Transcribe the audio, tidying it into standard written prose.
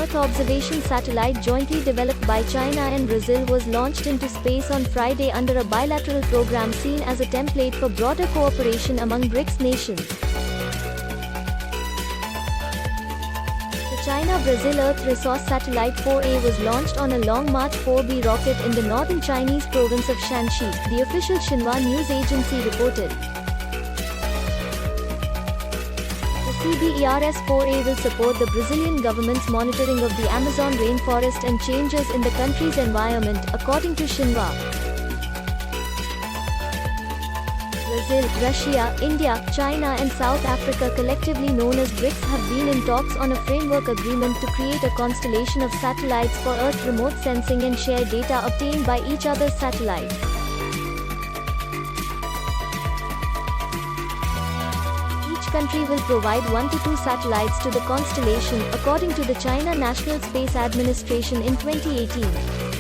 Earth observation satellite jointly developed by China and Brazil was launched into space on Friday under a bilateral program seen as a template for broader cooperation among BRICS nations. The China-Brazil Earth Resource Satellite 4A was launched on a Long March 4B rocket in the northern Chinese province of Shanxi, the official Xinhua news agency reported. CBERS-4A will support the Brazilian government's monitoring of the Amazon rainforest and changes in the country's environment, according to Xinhua. Brazil, Russia, India, China and South Africa, collectively known as BRICS, have been in talks on a framework agreement to create a constellation of satellites for Earth remote sensing and share data obtained by each other's satellites. Country will provide 1 to 2 satellites to the constellation, according to the China National Space Administration in 2018.